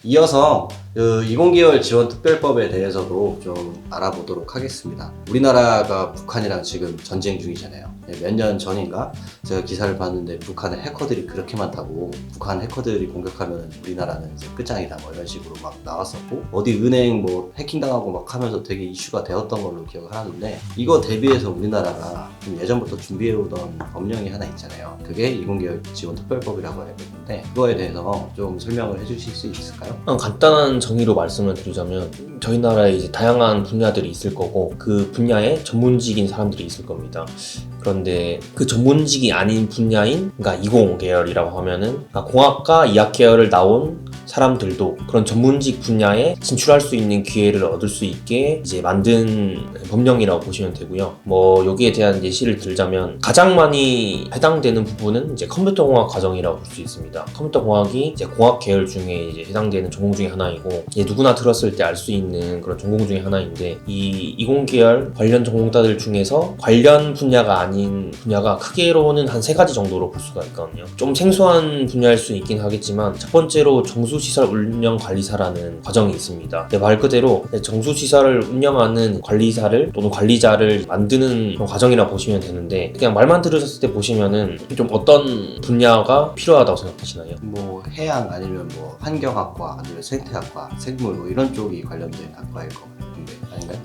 이어서 그 20계열 지원 특별법에 대해서도 좀 알아보도록 하겠습니다. 우리나라가 북한이랑 지금 전쟁 중이잖아요. 몇 년 전인가 제가 기사를 봤는데 북한의 해커들이 그렇게 많다고, 북한 해커들이 공격하면 우리나라는 이제 끝장이다 뭐 이런 식으로 막 나왔었고, 어디 은행 뭐 해킹당하고 막 하면서 되게 이슈가 되었던 걸로 기억을 하는데, 이거 대비해서 우리나라가 좀 예전부터 준비해오던 법령이 하나 있잖아요. 그게 20계열 지원 특별법이라고 알고 있는데, 그거에 대해서 좀 설명을 해주실 수 있을까요? 간단한 정의로 말씀을 드리자면, 저희 나라에 이제 다양한 분야들이 있을 거고 그 분야에 전문직인 사람들이 있을 겁니다. 그런데 그 전문직이 아닌 분야인, 그러니까 20계열이라고 하면은 공학과 이학 계열을 나온 사람들도 그런 전문직 분야에 진출할 수 있는 기회를 얻을 수 있게 이제 만든 법령이라고 보시면 되고요. 뭐 여기에 대한 예시를 들자면 가장 많이 해당되는 부분은 이제 컴퓨터공학 과정이라고 볼 수 있습니다. 컴퓨터공학이 이제 공학 계열 중에 이제 해당되는 전공 중에 하나이고, 이제 누구나 들었을 때 알 수 있는 그런 전공 중에 하나인데, 이 20계열 관련 전공자들 중에서 관련 분야가 아닌 분야가 크게로는 한 3가지 정도로 볼 수가 있거든요. 좀 생소한 분야일 수 있긴 하겠지만, 첫 번째로 정수시설 운영관리사라는 과정이 있습니다. 말 그대로 정수시설을 운영하는 관리사를 또는 관리자를 만드는 그런 과정이라고 보시면 되는데, 그냥 말만 들으셨을 때 보시면은 좀 어떤 분야가 필요하다고 생각하시나요? 뭐 해양 아니면 뭐 환경학과 아니면 생태학과, 생물 뭐 이런 쪽이 관련된 학과일 것 같은데 아닌가요?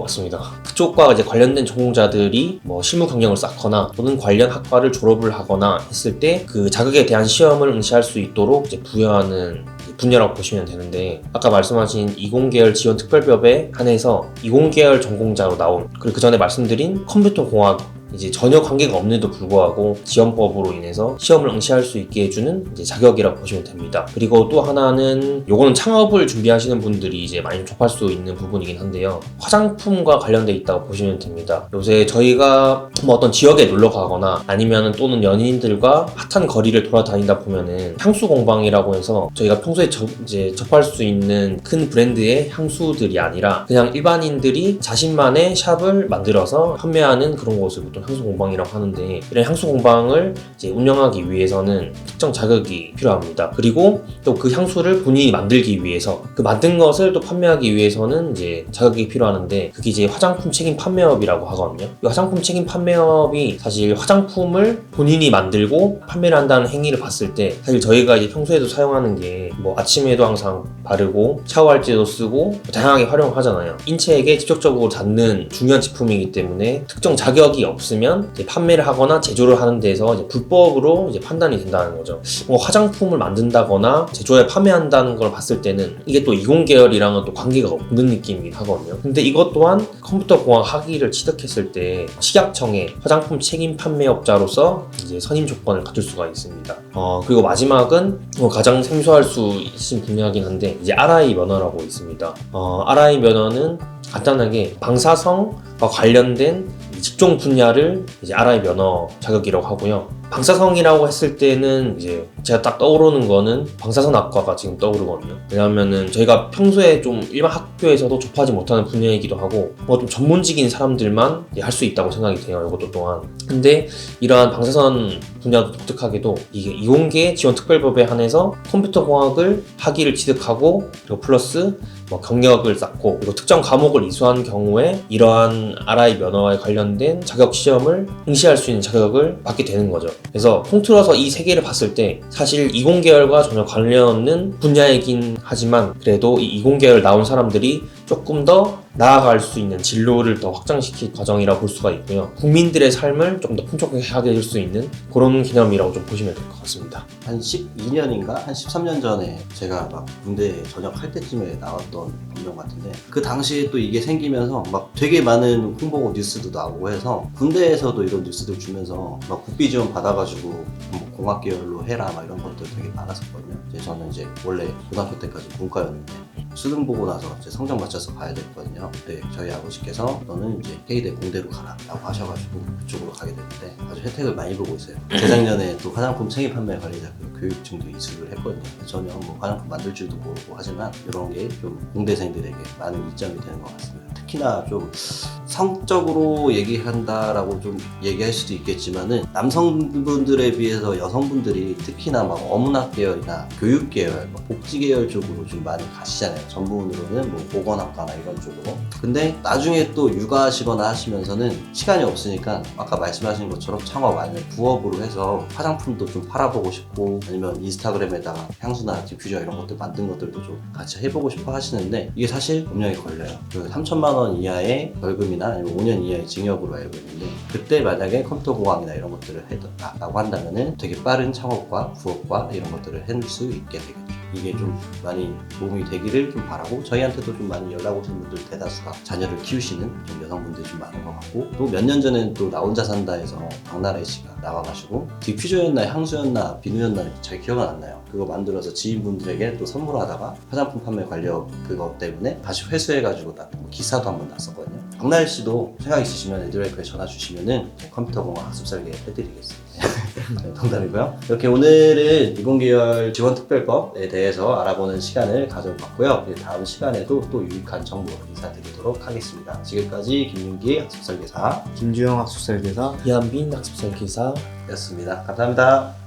맞습니다. 그쪽과 이제 관련된 전공자들이 뭐 실무 경력을 쌓거나 또는 관련 학과를 졸업을 하거나 했을 때 그 자격에 대한 시험을 응시할 수 있도록 이제 부여하는 분야라고 보시면 되는데, 아까 말씀하신 20계열 지원 특별법에 한해서 20계열 전공자로 나온, 그리고 그 전에 말씀드린 컴퓨터공학 이제 전혀 관계가 없는데도 불구하고 지원법으로 인해서 시험을 응시할 수 있게 해주는 이제 자격이라고 보시면 됩니다. 그리고 또 하나는, 요거는 창업을 준비하시는 분들이 이제 많이 접할 수 있는 부분이긴 한데요, 화장품과 관련돼 있다고 보시면 됩니다. 요새 저희가 뭐 어떤 지역에 놀러 가거나 아니면 또는 연인들과 핫한 거리를 돌아다니다 보면은 향수 공방이라고 해서 저희가 평소에 이제 접할 수 있는 큰 브랜드의 향수들이 아니라 그냥 일반인들이 자신만의 샵을 만들어서 판매하는 그런 곳을 보통 향수 공방이라고 하는데, 이런 향수 공방을 이제 운영하기 위해서는 특정 자격이 필요합니다. 그리고 또 그 향수를 본인이 만들기 위해서, 그 만든 것을 또 판매하기 위해서는 이제 자격이 필요하는데, 그게 이제 화장품 책임 판매업이라고 하거든요. 이 화장품 책임 판매업이 사실 화장품을 본인이 만들고 판매를 한다는 행위를 봤을 때, 사실 저희가 이제 평소에도 사용하는 게 뭐 아침에도 항상 바르고 샤워할 때도 쓰고 다양하게 활용하잖아요. 인체에게 직접적으로 닿는 중요한 제품이기 때문에 특정 자격이 없으면 이제 판매를 하거나 제조를 하는 데서 이제 불법으로 이제 판단이 된다는 거죠. 뭐 화장품을 만든다거나 제조에 판매한다는 걸 봤을 때는 이게 또 20계열이랑은 또 관계가 없는 느낌이긴 하거든요. 근데 이것 또한 컴퓨터공학 학위를 취득했을 때 식약청의 화장품 책임 판매업자로서 이제 선임 조건을 갖출 수가 있습니다. 그리고 마지막은 가장 생소할 수 있으신 분야긴 한데, 이제 RI 면허라고 있습니다. RI 면허는 간단하게 방사성과 관련된 직종 분야를 이제 RI 면허 자격이라고 하고요. 방사성이라고 했을 때는 이제 제가 딱 떠오르는 거는 방사선학과가 지금 떠오르거든요. 왜냐하면은 저희가 평소에 좀 일반 학교에서도 접하지 못하는 분야이기도 하고 뭐 좀 전문직인 사람들만 할 수 있다고 생각이 돼요. 이것도 또한. 근데 이러한 방사선 분야도 독특하게도 이게 20계 지원 특별법에 한해서 컴퓨터공학을 학위를 취득하고, 그리고 플러스 뭐 경력을 쌓고, 그리고 특정 과목을 이수한 경우에 이러한 RI 면허에 관련된 자격 시험을 응시할 수 있는 자격을 받게 되는 거죠. 그래서 통틀어서 이 세 개를 봤을 때 사실 20계열과 전혀 관련 없는 분야이긴 하지만, 그래도 이 20계열 나온 사람들이 조금 더 나아갈 수 있는 진로를 더 확장시킬 과정이라고 볼 수가 있고요. 국민들의 삶을 좀 더 풍족하게 해줄 수 있는 그런 개념이라고 좀 보시면 될 것 같습니다. 한 12년인가? 한 13년 전에 제가 막 군대 전역할 때쯤에 나왔던 법령 같은데, 그 당시에 또 이게 생기면서 막 되게 많은 홍보 뉴스도 나오고 해서 군대에서도 이런 뉴스들 주면서 막 국비 지원 받아가지고 뭐 공학계열로 해라 막 이런 것들 되게 많았었거든요. 저는 이제 원래 고등학교 때까지 문과였는데 수능 보고 나서 이제 성적 맞춰서 가야 됐거든요. 그때 저희 아버지께서 너는 이제 K대 공대로 가라 라고 하셔가지고 그쪽으로 가게 됐는데 아주 혜택을 많이 보고 있어요. 재작년에 또 화장품 책임 판매 관리자 교육증도 이수를 했거든요. 전혀 뭐 화장품 만들 줄도 모르고 하지만 이런 게 좀 공대생들에게 많은 이점이 되는 것 같습니다. 특히나 좀 성적으로 얘기한다라고 좀 얘기할 수도 있겠지만은 남성분들에 비해서 여성분들이 특히나 막 어문학 계열이나 교육 계열, 복지 계열 쪽으로 좀 많이 가시잖아요. 전문으로는 뭐 보건학과나 이런 쪽으로. 근데 나중에 또 육아하시거나 하시면서는 시간이 없으니까 아까 말씀하신 것처럼 창업 아니면 부업으로 해서 화장품도 좀 팔아보고 싶고 아니면 인스타그램에다가 향수나 디퓨저 이런 것들 만든 것들도 좀 같이 해보고 싶어 하시는데 이게 사실 법령이 걸려요. 그 3천만 원 이하의 벌금이나 아니면 5년 이하의 징역으로 알고 있는데 그때 만약에 컴퓨터 공학이나 이런 것들을 해라고 한다면은 되게 빠른 창업과 부업과 이런 것들을 할 수 있게 되겠죠. 이게 좀 많이 도움이 되기를 좀 바라고 저희한테도 좀 많이 연락 오시는 분들 대다수가 자녀를 키우시는 좀 여성분들이 좀 많은 것 같고 또 몇 년 전에는 또 나 혼자 산다에서 박나래 씨가 나와가지고 디퓨저였나 향수였나 비누였나 잘 기억은 안 나요. 그거 만들어서 지인분들에게 또 선물하다가 화장품 판매 관련 그거 때문에 다시 회수해가지고 나 기사도 한번 났었거든요. 박나래 씨도 생각 있으시면 에듀웨이크에 전화 주시면은 컴퓨터 공학 학습 설계 해드리겠습니다. 네, 농담이고요. 이렇게 오늘은 이공계열 지원특별법에 대해서 알아보는 시간을 가져봤고요. 다음 시간에도 또 유익한 정보 인사드리도록 하겠습니다. 지금까지 김윤기 학습설계사 김주영 학습설계사 이한빈 학습설계사 였습니다. 감사합니다.